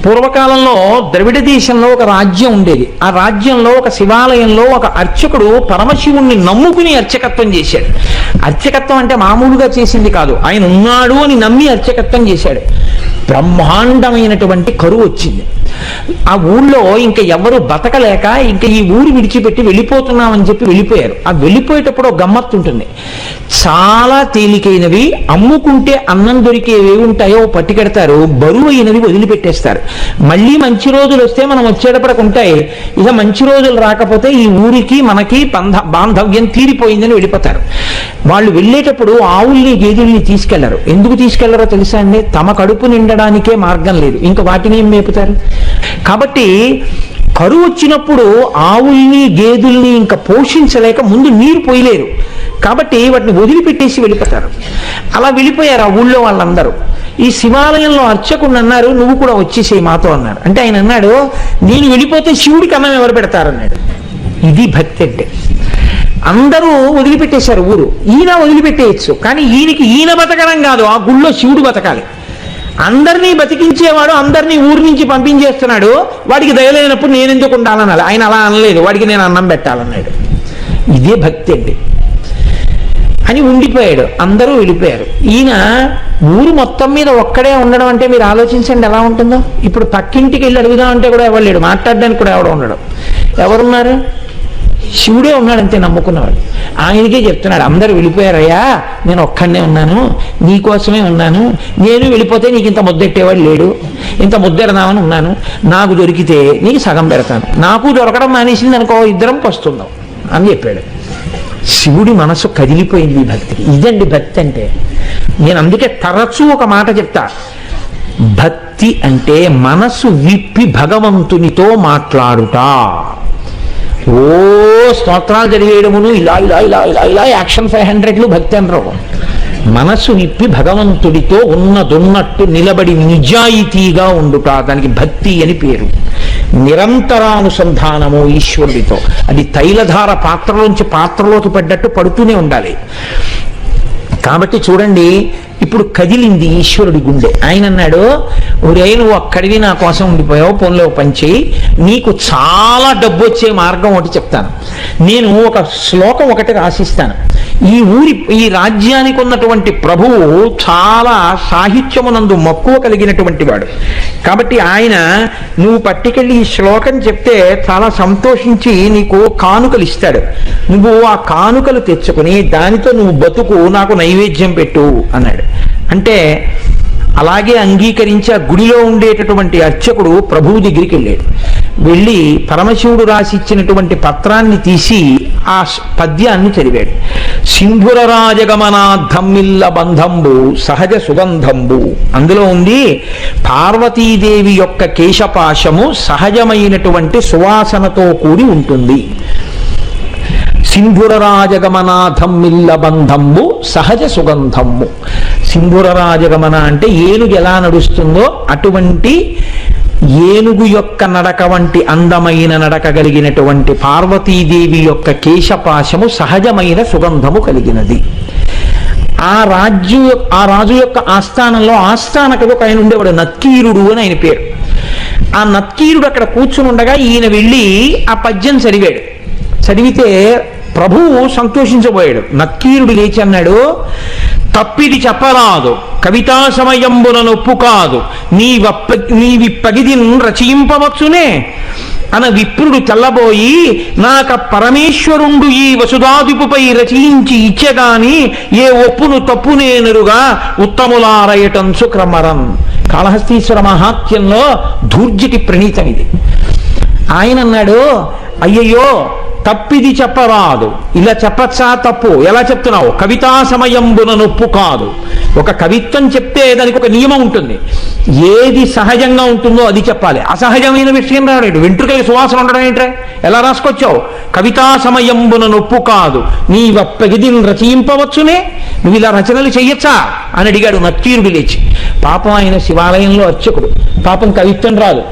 పూర్వకాలంలో ద్రవిడ దేశంలో ఒక రాజ్యం ఉండేది. ఆ రాజ్యంలో ఒక శివాలయంలో ఒక అర్చకుడు పరమశివుణ్ణి నమ్ముకుని అర్చకత్వం చేశాడు. అర్చకత్వం అంటే మామూలుగా చేసింది కాదు, ఆయన ఉన్నాడు అని నమ్మి అర్చకత్వం చేశాడు. బ్రహ్మాండమైనటువంటి కరువు వచ్చింది. ఆ ఊళ్ళో ఇంకా ఎవరు బతకలేక ఇంకా ఈ ఊరు విడిచిపెట్టి వెళ్ళిపోతున్నామని చెప్పి వెళ్ళిపోయారు. ఆ వెళ్ళిపోయేటప్పుడు ఒక గమ్మత్తు ఉంటుంది. చాలా తేలికైనవి, అమ్ముకుంటే అన్నం దొరికేవి ఉంటాయో పట్టుకెడతారు, బరువు అయినవి వదిలిపెట్టేస్తారు. మళ్ళీ మంచి రోజులు వస్తే మనం వచ్చేటప్పటికి ఉంటాయి. ఇక మంచి రోజులు రాకపోతే ఈ ఊరికి మనకి బాంధవ్యం తీరిపోయిందని వెళ్ళిపోతారు. వాళ్ళు వెళ్ళేటప్పుడు ఆవుల్ని గేదెల్ని తీసుకెళ్లరు. ఎందుకు తీసుకెళ్లరో తెలుసా అండి? తమ కడుపు నిండడానికే మార్గం లేదు, ఇంకా వాటిని ఏం మేపుతారు. కాబట్టి కరువు వచ్చినప్పుడు ఆవుల్ని గేదెల్ని ఇంకా పోషించలేక ముందు నీరు పోయలేరు, కాబట్టి వాటిని వదిలిపెట్టేసి వెళ్ళిపోతారు. అలా వెళ్ళిపోయారు ఆ ఊళ్ళో వాళ్ళందరూ. ఈ శివాలయంలో అర్చకుడు అన్నారు, నువ్వు కూడా వచ్చేసేయి మాతో అన్నారు. అంటే ఆయన అన్నాడు, నేను వెళ్ళిపోతే శివుడికి అన్నం ఎవరు పెడతారన్నాడు. ఇది భక్తి అంటే. అందరూ వదిలిపెట్టేశారు ఊరు. ఈయన వదిలిపెట్టేయచ్చు, కానీ ఈయన బతకడం కాదు, ఆ గుళ్ళో శివుడు బతకాలి. అందరినీ బతికించేవాడు అందరినీ ఊరి నుంచి పంపించేస్తున్నాడు, వాడికి దయలేనప్పుడు నేను ఎందుకు ఉండాలన్నాడు. ఆయన అలా అనలేదు, వాడికి నేను అన్నం పెట్టాలన్నాడు. ఇదే భక్తి అండి అని ఉండిపోయాడు. అందరూ వెళ్ళిపోయారు. ఈయన ఊరు మొత్తం మీద ఒక్కడే ఉండడం అంటే మీరు ఆలోచించండి ఎలా ఉంటుందో. ఇప్పుడు పక్కింటికి వెళ్ళి అడుగుదామంటే కూడా ఎవరు లేడు, మాట్లాడడానికి కూడా ఎవడో ఉండడం. ఎవరున్నారు? శివుడే ఉన్నాడు, అంతే నమ్ముకున్నవాడు. ఆయనకే చెప్తున్నాడు, అందరూ వెళ్ళిపోయారయ్యా, నేను ఒక్కడనే ఉన్నాను, నీకోసమే ఉన్నాను. నేను వెళ్ళిపోతే నీకు ఇంత ముద్దెట్టేవాడు లేడు, ఇంత ముద్దెడదామని ఉన్నాను. నాకు దొరికితే నీకు సగం పెడతాను, నాకు దొరకడం మానేసింది అనుకో, ఇద్దరం పస్తుందాం అని చెప్పాడు. శివుడి మనసు కదిలిపోయింది భక్తికి. ఇదండి భక్తి అంటే. నేను అందుకే తరచూ ఒక మాట చెప్తా, భక్తి అంటే మనసు విప్పి భగవంతునితో మాట్లాడుట. ఓ స్తోత్రాలు చదివేయడమును ఇలా ఇలా ఇలా ఇలా ఇలా యాక్షన్ 500లు భక్తి అనరు. మనసు విప్పి భగవంతుడితో ఉన్నదొన్నట్టు నిలబడి నిజాయితీగా ఉండుట, దానికి భక్తి అని పేరు. నిరంతరానుసంధానము ఈశ్వరుడితో. అది తైలధార పాత్రలోంచి పాత్రలోకి పడ్డట్టు పడుతూనే ఉండాలి. కాబట్టి చూడండి, ఇప్పుడు కదిలింది ఈశ్వరుడి గుండె. ఆయన అన్నాడు, ఒరే నువ్వు అక్కడివి నా కోసం ఉండిపోయావు, పొన్లో పంచి నీకు చాలా డబ్బు వచ్చే మార్గం ఒకటి చెప్తాను. నేను ఒక శ్లోకం ఒకటి రాసిస్తాను. ఈ రాజ్యానికి ఉన్నటువంటి ప్రభువు చాలా సాహిత్యమునందు మక్కువ కలిగినటువంటి వాడు. కాబట్టి ఆయన నువ్వు పట్టుకెళ్ళి ఈ శ్లోకం చెప్తే చాలా సంతోషించి నీకు కానుకలు ఇస్తాడు. నువ్వు ఆ కానుకలు తెచ్చుకుని దానితో నువ్వు బతుకు, నాకు నైవేద్యం పెట్టు అన్నాడు. అంటే అలాగే అంగీకరించి ఆ గుడిలో ఉండేటటువంటి అర్చకుడు ప్రభువు దగ్గరికి వెళ్ళాడు. వెళ్ళి పరమశివుడు రాసి ఇచ్చినటువంటి పత్రాన్ని తీసి ఆ పద్యాన్ని చదివాడు. సింధుర రాజగమనాద్ధమ్మిల్ల బంధంబు సహజ సుగంధంబు. అందులో ఉంది, పార్వతీదేవి యొక్క కేశపాశము సహజమైనటువంటి సువాసనతో కూడి ఉంటుంది. సింధుర రాజగమనాథమ్మిల్ల బంధంబు సహజ సుగంధము. సింధుర రాజగమన అంటే ఏనుగు ఎలా నడుస్తుందో అటువంటి ఏనుగు యొక్క నడక వంటి అందమైన నడక కలిగినటువంటి పార్వతీదేవి యొక్క కేశపాశము సహజమైన సుగంధము కలిగినది. ఆ రాజు యొక్క ఆస్థానంలో ఆస్థానకవి ఒక ఆయన ఉండేవాడు, నత్కీరుడు అని ఆయన పేరు. ఆ నత్కీరుడు అక్కడ కూర్చుని ఉండగా ఈయన వెళ్ళి ఆ పద్యం చదివాడు. చదివితే ప్రభువు సంతోషించబోయాడు. నక్కీరుడు లేచి అన్నాడు, తప్పిది చెప్పరాదు, కవితా సమయంబున నొప్పు కాదు, నీవిప్పగిది రచయింపవచ్చునే అన విప్రుడు తెల్లబోయి, నాక పరమేశ్వరుండు ఈ వసుధాదిపుపై రచయించి ఇచ్చేదాని ఏ ఒప్పును తప్పునేనరుగా ఉత్తములారయటంచు క్రమరం. కాళహస్తీశ్వర మహాత్మ్యంలో ధూర్జటి ప్రణీతం ఇది. ఆయన అన్నాడు, అయ్యయ్యో తప్పిది చెప్పరాదు. ఇలా చెప్పచ్చా? తప్పు. ఎలా చెప్తున్నావు? కవితా సమయంబున నొప్పు కాదు. ఒక కవిత్వం చెప్తే దానికి ఒక నియమం ఉంటుంది. ఏది సహజంగా ఉంటుందో అది చెప్పాలి. అసహజమైన విషయం రాడు. వెంట్రుకల సువాసన ఉండడం ఏంట్రా? ఎలా రాసుకొచ్చావు? కవితా సమయంబున నొప్పు కాదు, నీ వప్పగిదిని రచయింపవచ్చునే, నువ్వు ఇలా రచనలు చెయ్యొచ్చా అని అడిగాడు నత్తీరుడు లేచి. పాపం ఆయన శివాలయంలో అర్చకుడు, పాపం కవిత్వం రాదు.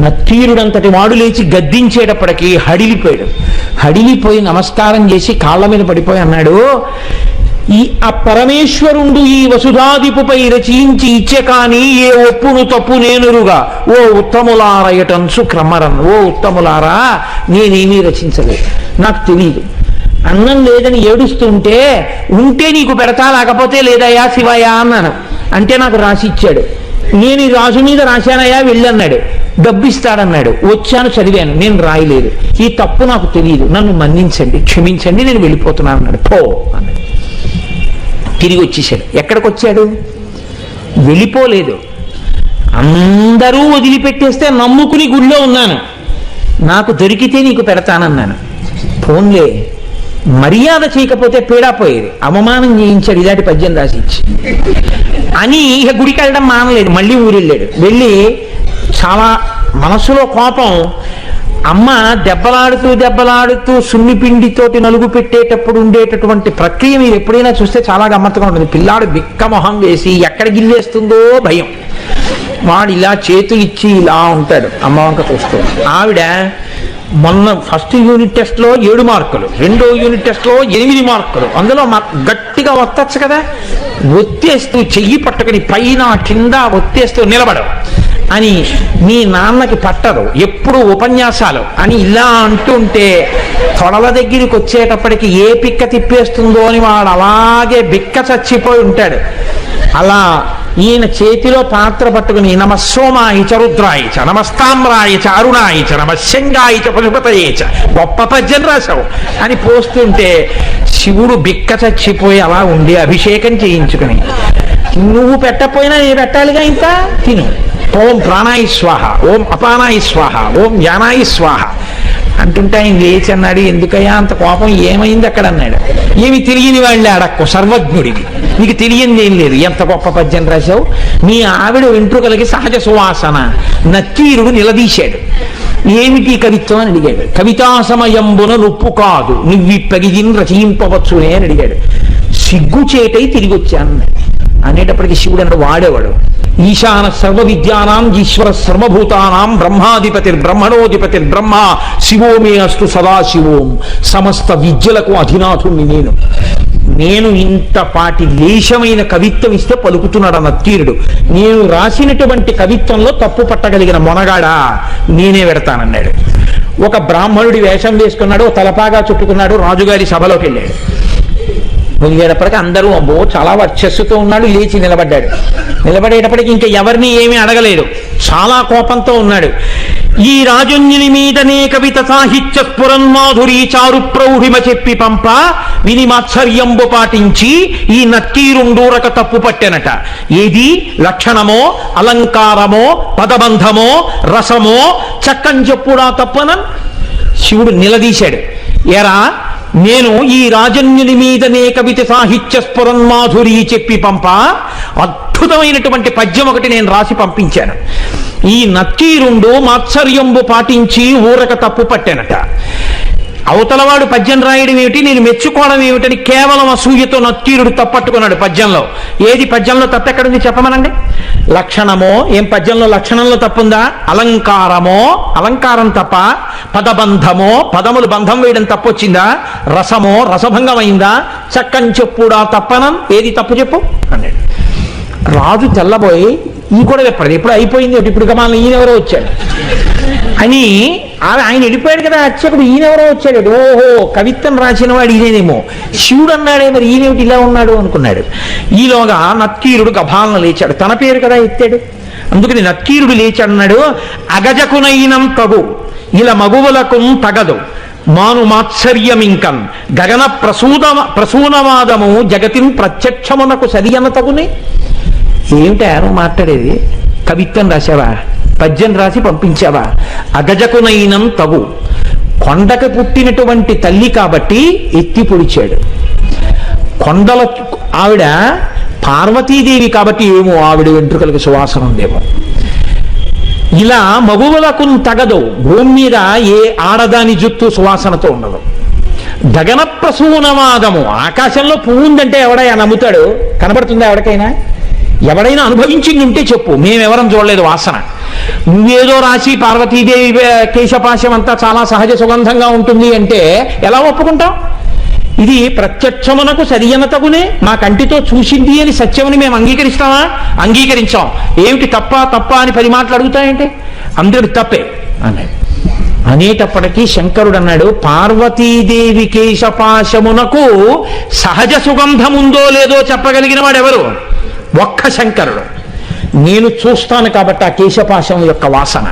నత్తీరుడంతటి వాడు లేచి గద్దించేటప్పటికీ హడిలిపోయాడు. హడిలిపోయి నమస్కారం చేసి కాళ్ళ మీద పడిపోయి అన్నాడు, ఆ పరమేశ్వరుండు ఈ వసుధాదిపుపై రచించి ఇచ్చే కాని ఏ ఒప్పును తప్పు నేనురుగా ఓ ఉత్తములారయటన్సు క్రమరన్. ఓ ఉత్తములారా, నేనేమీ రచించలేదు, నాకు తెలియదు. అన్నం లేదని ఏడుస్తుంటే ఉంటే నీకు పెడతా, లేకపోతే లేదయ్యా శివయ్య అన్నాను. అంటే నాకు రాసి ఇచ్చాడు. నేను ఈ రాజు మీద రాశానయ్యా వెళ్ళన్నాడు. డబ్బు ఇస్తాడన్నాడు. వచ్చాను, చదివాను, నేను రాయలేదు. ఈ తప్పు నాకు తెలియదు, నన్ను మన్నించండి, క్షమించండి, నేను వెళ్ళిపోతున్నాను అన్నాడు. పో అన్నాడు. తిరిగి వచ్చేసాడు. ఎక్కడికి వచ్చాడు? వెళ్ళిపోలేదు. అందరూ వదిలిపెట్టేస్తే నమ్ముకుని గుళ్ళో ఉన్నాను, నాకు దొరికితే నీకు పెడతానన్నాను. ఫోన్లే, మర్యాద చేయకపోతే పీడాపోయేది, అవమానం చేయించాడు ఇలాంటి పద్యం రాసి ఇచ్చి అని. ఇక గుడికి వెళ్ళడం మానలేదు, మళ్ళీ ఊరెళ్ళాడు. వెళ్ళి చాలా మనసులో కోపం. అమ్మ దెబ్బలాడుతూ సున్నిపిండితోటి నలుగు పెట్టేటప్పుడు ఉండేటటువంటి ప్రక్రియ మీరు ఎప్పుడైనా చూస్తే చాలా గమ్మత్తుగా ఉంటుంది. పిల్లాడు బిక్క మొహం వేసి ఎక్కడ గిల్లేస్తుందో భయం. వాడు ఇలా చేతులు ఇచ్చి ఇలా ఉంటాడు, అమ్మ వంక చూస్తూ. ఆవిడ మొన్న ఫస్ట్ యూనిట్ టెస్ట్లో 7 మార్కులు, రెండో యూనిట్ టెస్ట్లో 8 మార్కులు. అందులో గట్టిగా ఒత్తచ్చు కదా, ఒత్తేస్తూ చెయ్యి పట్టుకుని పైన కింద ఒత్తేస్తూ నిలబడవు అని, మీ నాన్నకి పట్టదు, ఎప్పుడు ఉపన్యాసాలు అని ఇలా అంటుంటే తొడల దగ్గరికి వచ్చేటప్పటికి ఏ పిక్క తిప్పేస్తుందో అని వాడు అలాగే బిక్క చచ్చిపోయి ఉంటాడు. అలా ఈయన చేతిలో పాత్ర పట్టుకుని నమస్సోమాయ చ రుద్రాయ చ నమస్తామ్రాయ చ అరుణాయ చ నమశంగాయ చ పశుపతయే చ, గొప్ప పద్యం రాశావు అని పోస్తుంటే శివుడు బిక్క చచ్చిపోయి అలా ఉండి అభిషేకం చేయించుకుని, నువ్వు పెట్టకపోయినా నేను పెట్టాలిగా, ఇంత తిను. ఓం ప్రాణాయ స్వాహ, ఓం అపానాయ స్వాహ, ఓం యానాయ స్వాహ అంటుంటే ఆయన లేచి అన్నాడు, ఎందుకయ్యా అంత కోపం, ఏమైంది అక్కడ అన్నాడు. ఏమి తెలియని వాళ్ళే అడక్కు, సర్వజ్ఞుడివి, నీకు తెలియంది ఏం లేదు, ఎంత గొప్ప పద్యం రాశావు. మీ ఆవిడ వెంట్రుకలకి సహజ సువాసన. నక్కీరుడు నిలదీశాడు, ఏమిటి కవిత్వం అని అడిగాడు. కవితా సమయంబున నొప్పు కాదు, నువ్విప్పగిదిన్ రచయింపవచ్చునే అని అడిగాడు. సిగ్గుచేటై తిరిగి వచ్చాను అనేటప్పటికి శివుడు అన్నాడు, వాడేవాడు ఈశాన సర్వ విద్యానాం ఈశ్వర సర్వభూతానాం బ్రహ్మాధిపతిర్బ్రహ్మ శివోమే అస్తు సదాశివోం. సమస్త విద్యలకు అధినాథుణ్ణి నేను ఇంతపాటి లేశమైన కవిత్వం ఇస్తే పలుకుతున్నాడు నత్తీరుడు. నేను రాసినటువంటి కవిత్వంలో తప్పు పట్టగలిగిన మొనగాడా నేనే పెడతానన్నాడు. ఒక బ్రాహ్మణుడి వేషం వేసుకున్నాడు, తలపాగా చుట్టుకున్నాడు, రాజుగారి సభలోకి వెళ్ళాడు. మునిగేటప్పటికి అందరూ అబ్బో చాలా వర్చస్సుతో ఉన్నాడు, లేచి నిలబడ్డాడు. నిలబడేటప్పటికి ఇంకా ఎవరిని ఏమీ అడగలేదు, చాలా కోపంతో ఉన్నాడు. ఈ రాజుని మీదనే కవిత సాహిత్య స్ఫురన్మాధురీ చారు ప్రౌఢిమ చెప్పి పంప విని మాత్సర్యంబు పాటించి ఈ నక్కీరుండూరక తప్పు పట్టెనట. ఏది లక్షణమో అలంకారమో పదబంధమో రసమో చక్కని చెప్పుడా తప్పనన్ శివుడు నిలదీశాడు. ఎరా, నేను ఈ రాజన్యుని మీదనే కవిత సాహిత్య స్ఫురన్మాధురీ చెప్పి పంప అద్భుతమైనటువంటి పద్యం ఒకటి నేను రాసి పంపించాను. ఈ నక్కీరుండు మాత్సర్యంబు పాటించి ఊరక తప్పు పట్టానట. అవతలవాడు పద్యం రాయడం ఏమిటి, నేను మెచ్చుకోవడం ఏమిటని కేవలం అసూయతో నక్కీరుడు తప్పట్టుకున్నాడు పద్యంలో. ఏది పద్యంలో తప్పు ఎక్కడుంది చెప్పమనండి. లక్షణమో, ఏం పద్యంలో లక్షణంలో తప్పుందా? అలంకారమో, అలంకారం తప్ప. పదబంధమో, పదములు బంధం వేయడం తప్పొచ్చిందా? రసమో, రసభంగం అయిందా? చక్కని చెప్పుడా తప్పనం, ఏది తప్పు చెప్పు అన్నాడు. రాజు తెల్లబోయి ఈ కూడా చెప్పాడు, ఎప్పుడు అయిపోయింది, ఇప్పుడు గమాలను ఈయనెవరో వచ్చాడు అని. ఆయన వెళ్ళిపోయాడు కదా అర్చకుడు, ఈయనెవరో వచ్చాడు. ఓహో, కవిత్వం రాసిన వాడు ఈయనేమో. శివుడు అన్నాడే, మరి ఈయనేమిటి ఇలా ఉన్నాడు అనుకున్నాడు. ఈలోగా నక్కీరుడు గభాలను లేచాడు, తన పేరు కదా ఎత్తాడు, అందుకని నక్కీరుడు లేచాడు. అన్నాడు, అగజకునైనం తగు ఇలా మగువులకు తగదు మాను మాత్సర్యమింకన్ గగన ప్రసూనవాదము జగతిన్ ప్రత్యక్షమునకు సరియన తగునే. ఏమిటా నువ్వు మాట్లాడేది? కవిత్వం రాశావా? పద్యం రాసి పంపించావా? అగజకునైనం తగు, కొండకు పుట్టినటువంటి తల్లి కాబట్టి ఎత్తి పొడిచాడు. కొండల ఆవిడ పార్వతీదేవి కాబట్టి ఏమో ఆవిడ వెంట్రుకలకు సువాసన ఉందేమో. ఇలా మగువులకు తగదు, భూమి మీద ఏ ఆడదాని జుత్తు సువాసనతో ఉండదు. గగన ప్రసూనవాదము, ఆకాశంలో పువ్వు ఉందంటే ఎవడైనా నమ్ముతాడు? కనబడుతుందా ఎవరికైనా? ఎవడైనా అనుభవించింది ఉంటే చెప్పు, మేమెవరం చూడలేదు వాసన. నువ్వేదో రాసి పార్వతీదేవి కేశపాశం అంతా చాలా సహజ సుగంధంగా ఉంటుంది అంటే ఎలా ఒప్పుకుంటాం? ఇది ప్రత్యక్షమునకు సరియన తగునే, మా కంటితో చూసింది అని సత్యమని మేము అంగీకరిస్తామా? అంగీకరించాం. ఏమిటి తప్ప తప్ప అని 10 మాటలు అడుగుతాయంటే అందరూ తప్పే అన్నాడు. అనేటప్పటికీ శంకరుడు అన్నాడు, పార్వతీదేవి కేశపాశమునకు సహజ సుగంధముందో లేదో చెప్పగలిగిన వాడు ఎవరు? ఒక్క శంకరుడు. నేను చూస్తాను కాబట్టి ఆ కేశపాశం యొక్క వాసన,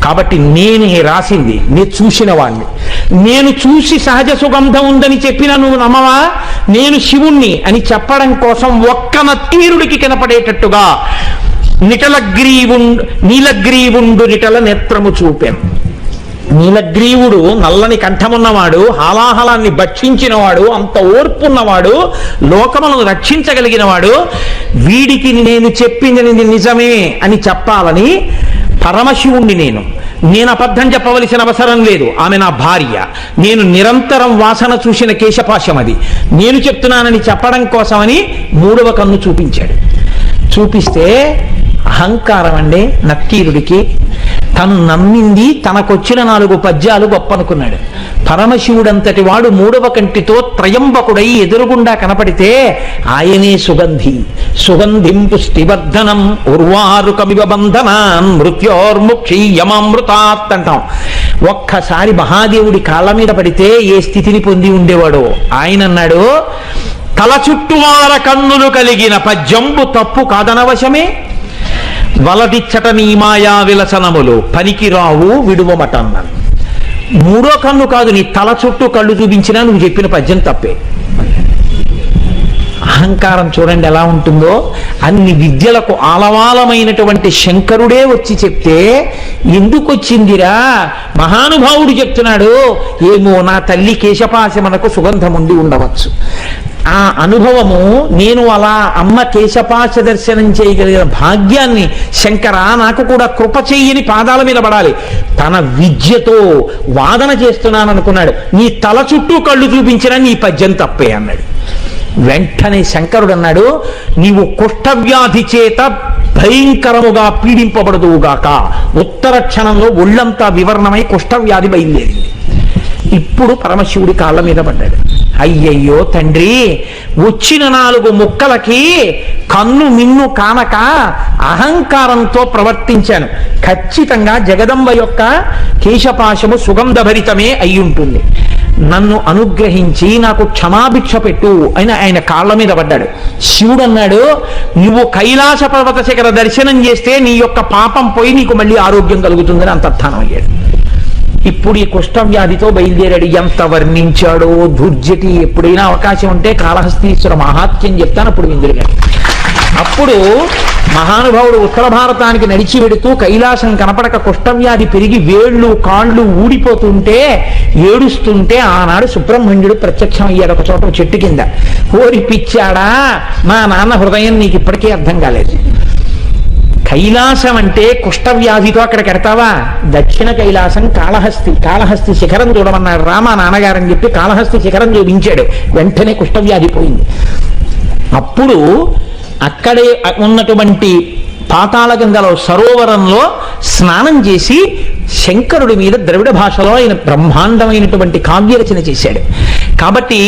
కాబట్టి నేనే రాసింది, నేను చూసిన వాడిని. నేను చూసి సహజ సుగంధం ఉందని చెప్పిన నువ్వు నమ్మవా? నేను శివుణ్ణి అని చెప్పడం కోసం ఒక్క నత్తీరుడికి కనపడేటట్టుగా నీలగ్రీవుండు నిటల నేత్రము చూపాను. నీలగ్రీవుడు నల్లని కంఠమున్నవాడు, హాలాహలాన్ని భక్షించినవాడు, అంత ఓర్పున్నవాడు, లోకములను రక్షించగలిగినవాడు. వీడికి నేను చెప్పింది నిజమే అని చెప్పాలని పరమశివుణ్ణి నేను అబద్ధం చెప్పవలసిన అవసరం లేదు. ఆమె నా భార్య. నేను నిరంతరం వాసన చూసిన కేశపాశం అది. నేను చెప్తున్నానని చెప్పడం కోసమని 3వ కన్ను చూపించాడు. చూపిస్తే అహంకారం అండి నక్కీరుడికి. తను నమ్మింది, తనకొచ్చిన 4 పద్యాలు గొప్ప అనుకున్నాడు. పరమశివుడంతటి వాడు 3వ కంటితో త్రయంబకుడై ఎదురుగుండా కనపడితే ఆయనే సుగంధిం పుష్టివర్ధనం ఉర్వారుకమివ బంధనాన్ మృత్యోర్ముక్షీయమామృతాత్ అంటాం. ఒక్కసారి మహాదేవుడి కాళ్ళ మీద పడితే ఏ స్థితిని పొంది ఉండేవాడో ఆయన అన్నాడు, తల చుట్టువార కన్నులు కలిగిన పద్యంబు తప్పు కాదనవశమే, వలదిచ్చట నీ మాయా విలసనములు పనికిరావు విడువమటన్నాను. 3వ కన్ను కాదు, నీ తల చుట్టూ కళ్ళు చూపించినా నువ్వు చెప్పిన పద్యం తప్పే. అహంకారం చూడండి ఎలా ఉంటుందో. అన్ని విద్యలకు ఆలవాలమైనటువంటి శంకరుడే వచ్చి చెప్తే ఎందుకు వచ్చిందిరా? మహానుభావుడు చెప్తున్నాడు, ఏమో నా తల్లి కేశపాశమునకు సుగంధం ఉండి ఉండవచ్చు. ఆ అనుభవము, నేను అలా అమ్మ కేశపాశ దర్శనం చేయగలిగిన భాగ్యాన్ని శంకర నాకు కూడా కృప చెయ్యని పాదాల మీద పడాలి. తన విద్యతో వాదన చేస్తున్నాను అనుకున్నాడు. నీ తల చుట్టూ కళ్ళు చూపించినా నీ పద్యం తప్పే అన్నాడు. వెంటనే శంకరుడు అన్నాడు, నీవు కుష్ఠవ్యాధి చేత భయంకరముగా పీడింపబడదువుగాక. ఉత్తర క్షణంలో ఒళ్ళంతా వివరణమై కుష్ఠవ్యాధి బయలుదేరింది. ఇప్పుడు పరమశివుడి కాళ్ళ మీద పడ్డాడు. అయ్యయ్యో తండ్రి, వచ్చిన 4 ముక్కలకి కన్ను మిన్ను కానక అహంకారంతో ప్రవర్తించాను. ఖచ్చితంగా జగదంబ యొక్క కేశపాశము సుగంధభరితమే అయి ఉంటుంది. నన్ను అనుగ్రహించి నాకు క్షమాభిక్ష పెట్టు అని ఆయన కాళ్ళ మీద పడ్డాడు. శివుడు అన్నాడు, నువ్వు కైలాస పర్వత శిఖర దర్శనం చేస్తే నీ యొక్క పాపం పోయి నీకు మళ్ళీ ఆరోగ్యం కలుగుతుందని అంతర్ధానం అయ్యాడు. ఇప్పుడు ఈ కుష్ఠవ్యాధితో బయలుదేరాడు. ఎంత వర్ణించాడో దుర్జటి. ఎప్పుడైనా అవకాశం ఉంటే కాళహస్తీశ్వర మహాత్యం చెప్తాను, అప్పుడు విందురుగా. అప్పుడు మహానుభావుడు ఉత్తర భారతానికి నడిచి వెడుతూ కైలాసం కనపడక కుష్ఠవ్యాధి పెరిగి వేళ్ళు కాళ్ళు ఊడిపోతుంటే ఏడుస్తుంటే ఆనాడు సుబ్రహ్మణ్యుడు ప్రత్యక్షం అయ్యాడు ఒక చోట చెట్టు కింద. ఓరి పిచ్చాడా, మా నాన్న హృదయం నీకు ఇప్పటికీ అర్థం కాలేదు. కైలాసం అంటే కుష్ఠవ్యాధితో అక్కడికి ఎడతావా? దక్షిణ కైలాసం కాళహస్తి శిఖరం చూడమన్నాడు రామా నాన్నగారని చెప్పి కాళహస్తి శిఖరం చూపించాడు. వెంటనే కుష్ఠవ్యాధి పోయింది. అప్పుడు అక్కడే ఉన్నటువంటి పాతాళగంగలో సరోవరంలో స్నానం చేసి శంకరుడి మీద ద్రవిడ భాషలో ఆయన బ్రహ్మాండమైనటువంటి కావ్యరచన చేశాడు. కాబట్టి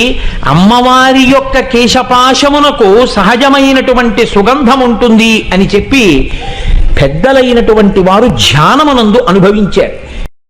అమ్మవారి యొక్క కేశపాశమునకు సహజమైనటువంటి సుగంధం ఉంటుంది అని చెప్పి పెద్దలైనటువంటి వారు ధ్యానమునందు అనుభవించారు.